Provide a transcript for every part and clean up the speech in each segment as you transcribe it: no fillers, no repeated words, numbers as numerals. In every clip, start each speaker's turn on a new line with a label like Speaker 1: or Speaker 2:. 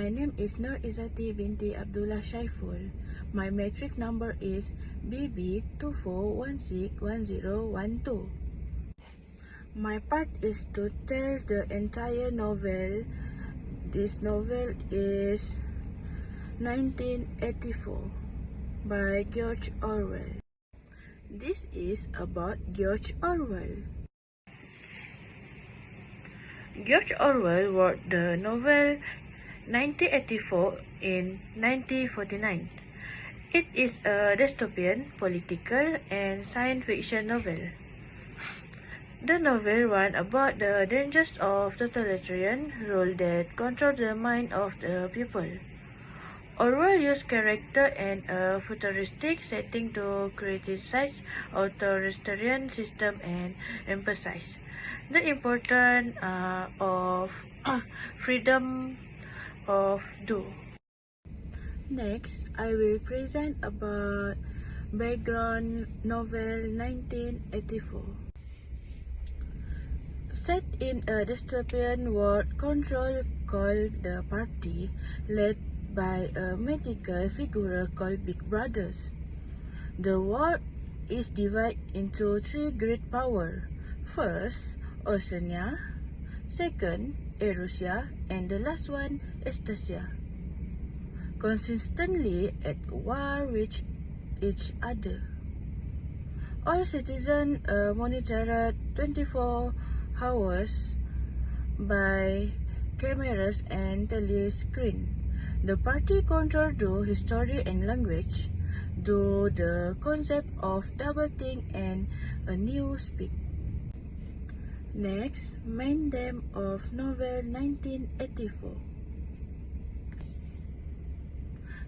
Speaker 1: My name is Nur Izzati binti Abdullah Shaiful. My metric number is BB24161012. My part is to tell the entire novel. This novel is 1984 by George Orwell. This is about George Orwell. George Orwell wrote the novel 1984 in 1949. It is a dystopian, political, and science fiction novel. The novel ran about the dangers of totalitarian rule that control the mind of the people. Orwell used character and a futuristic setting to criticize authoritarian system and emphasize the importance of freedom of do. Next, I will present about background novel 1984. Set in a dystopian world control called the Party, led by a mythical figure called Big Brothers. The world is divided into three great powers. First, Oceania. Second, Eurasia. And the last one, Eurasia. Consistently at war with each other. All citizens are monitored 24 hours by cameras and telescreen. The party controls the history and language, do the concept of double think and a new speak. Next, main theme of novel 1984.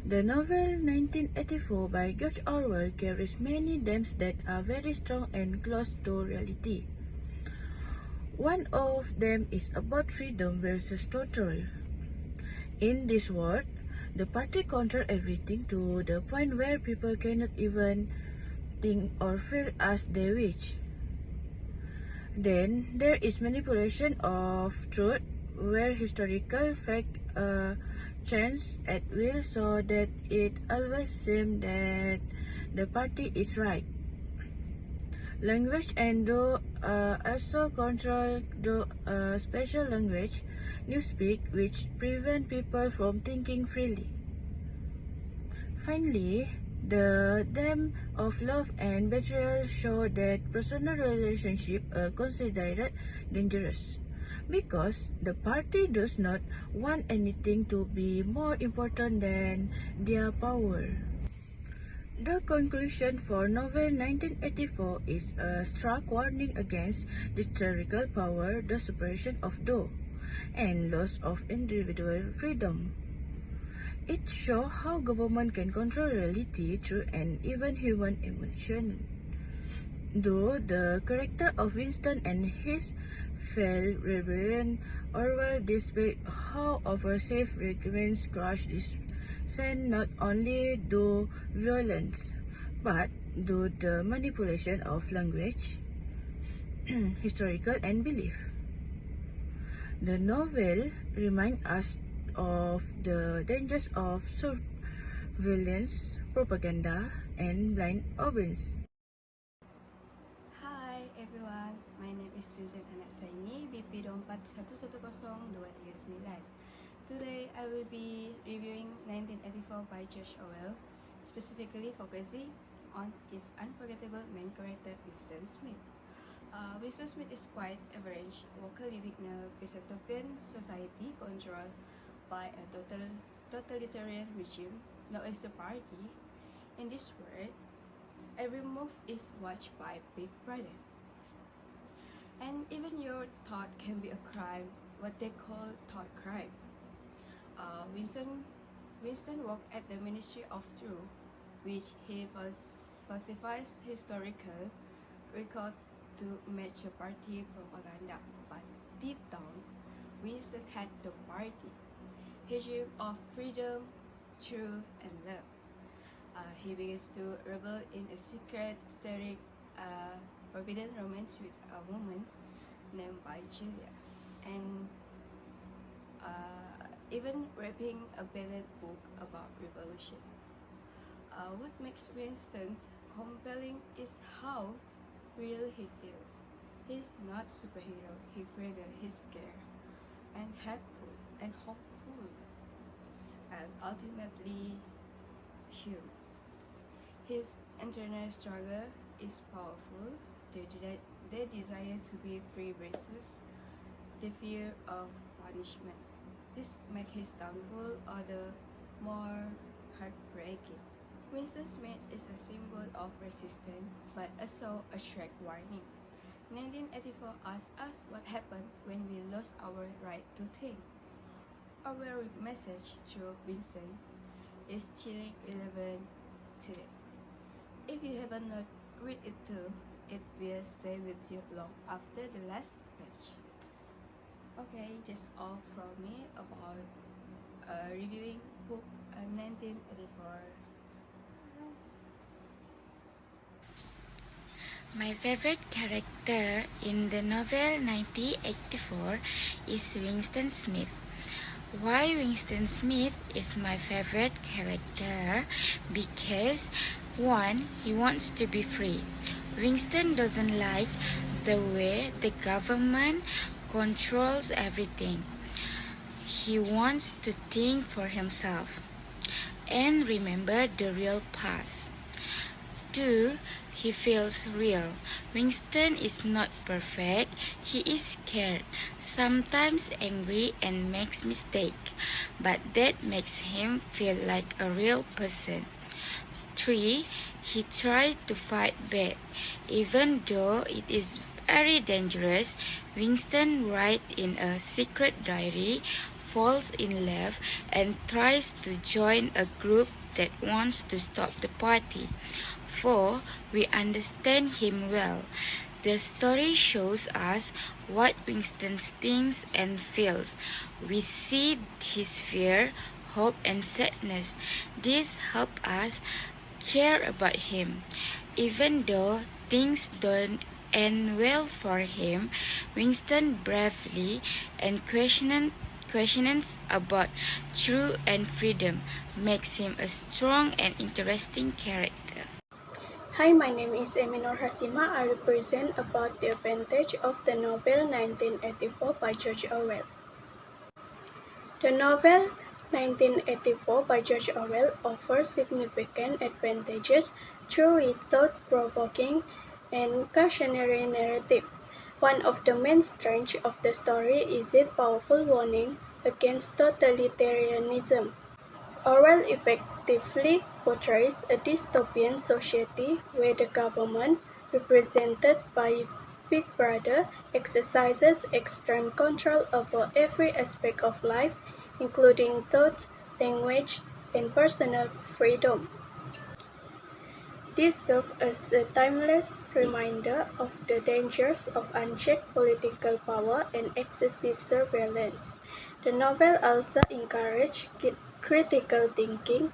Speaker 1: The novel 1984 by George Orwell carries many themes that are very strong and close to reality. One of them is about freedom versus control. In this world, the party controls everything to the point where people cannot even think or feel as they wish. Then there is manipulation of truth, where historical facts change at will so that it always seems that the party is right. Language and do also control the special language, newspeak, which prevent people from thinking freely. Finally, the theme of love and betrayal show that personal relationships are considered dangerous, because the party does not want anything to be more important than their power. The conclusion for novel 1984 is a stark warning against historical power, the suppression of do, and loss of individual freedom. It shows how government can control reality through and even human emotion. Though the character of Winston and his failed rebellion, Orwell displayed how oppressive regimes crush this sense not only do violence, but do the manipulation of language, historical and belief. The novel reminds us of the dangers of surveillance, propaganda, and blind obedience.
Speaker 2: Hi everyone, my name is Susan Anaksaini, BP 241102339. Today I will be reviewing 1984 by George Orwell, specifically focusing on his unforgettable main character Winston Smith. Winston Smith is quite average, worker living in a dystopian society controlled by a totalitarian regime known as the Party. In this world, every move is watched by Big Brother. And even your thought can be a crime, what they call thought crime. Winston worked at the Ministry of Truth, which he falsifies historical record to match a party propaganda. But deep down, Winston had the party, his dream of freedom, truth, and love. He begins to rebel in a secret, stirring forbidden romance with a woman named by Julia. And even wrapping a banned book about revolution. What makes Winston compelling is how real he feels. He's not superhero, he's scared and helpful and hopeful and ultimately human. His internal struggle is powerful. The desire to be free versus the fear of punishment. This makes his downfall all the more heartbreaking. Winston Smith is a symbol of resistance, but also a Shrek warning. 1984 asks us what happened when we lost our right to think. Our message through Winston is chilling relevant today. If you haven't not read it too, it will stay with you long after the last page. Okay, that's all from me about reviewing book 1984.
Speaker 3: My favorite character in the novel 1984 is Winston Smith. Why Winston Smith is my favorite character? Because 1. He wants to be free. Winston doesn't like the way the government controls everything. He wants to think for himself and remember the real past. 2. He feels real. Winston is not perfect. He is scared, sometimes angry and makes mistakes, but that makes him feel like a real person. 3. He tries to fight back. Even though it is very dangerous, Winston writes in a secret diary, falls in love, and tries to join a group that wants to stop the party. 4. We understand him well. The story shows us what Winston thinks and feels. We see his fear, hope, and sadness. This helps us care about him. Even though things don't end well for him, Winston bravely and questions about truth and freedom makes him a strong and interesting character.
Speaker 4: Hi, my name is Eminor Hasima. I will present about the advantage of the novel 1984 by George Orwell. The novel 1984 by George Orwell offers significant advantages through its thought-provoking and cautionary narrative. One of the main strengths of the story is its powerful warning against totalitarianism. Orwell effectively portrays a dystopian society where the government, represented by Big Brother, exercises extreme control over every aspect of life, including thought, language, and personal freedom. This serves as a timeless reminder of the dangers of unchecked political power and excessive surveillance. The novel also encourages critical thinking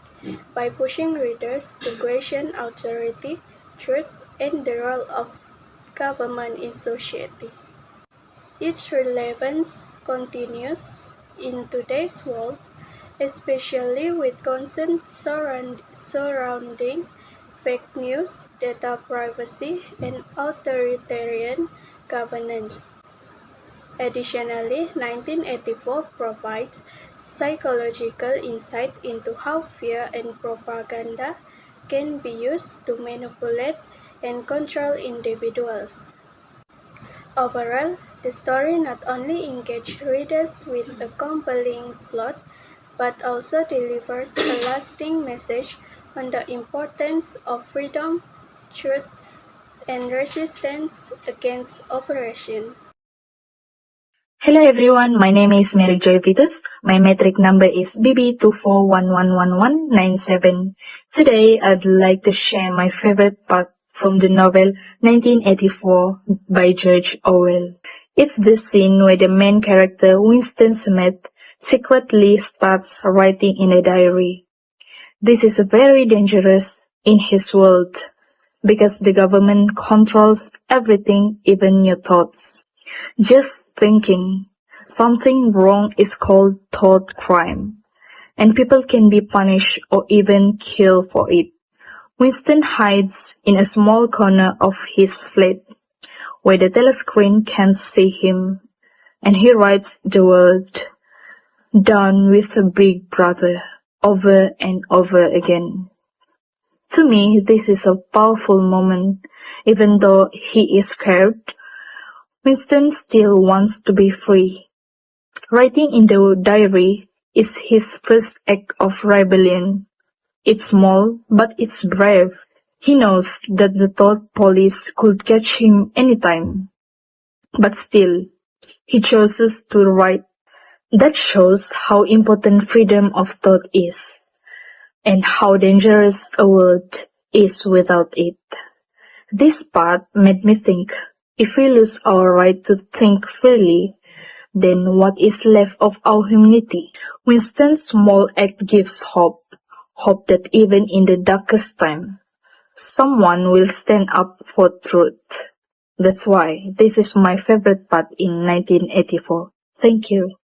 Speaker 4: by pushing readers to question authority, truth, and the role of government in society. Its relevance continues in today's world, especially with concerns surrounding fake news, data privacy, and authoritarian governance. Additionally, 1984 provides psychological insight into how fear and propaganda can be used to manipulate and control individuals. Overall, the story not only engages readers with a compelling plot, but also delivers a lasting message on the importance of freedom, truth, and resistance against oppression.
Speaker 5: Hello everyone, my name is Mary Joy Vitus. My metric number is BB24111197. Today, I'd like to share my favorite part from the novel 1984 by George Orwell. It's the scene where the main character, Winston Smith, secretly starts writing in a diary. This is very dangerous in his world because the government controls everything, even your thoughts. Just thinking, something wrong is called thought crime, and people can be punished or even killed for it. Winston hides in a small corner of his flat, where the telescreen can't see him, and he writes the word "Down with the Big Brother" over and over again. To me, this is a powerful moment. Even though he is scared, Winston still wants to be free. Writing in the diary is his first act of rebellion. It's small, but it's brave. He knows that the thought police could catch him anytime. But still, he chooses to write. That shows how important freedom of thought is, and how dangerous a world is without it. This part made me think, if we lose our right to think freely, then what is left of our humanity? Winston's small act gives hope that even in the darkest time, someone will stand up for truth. That's why this is my favorite part in 1984. Thank you.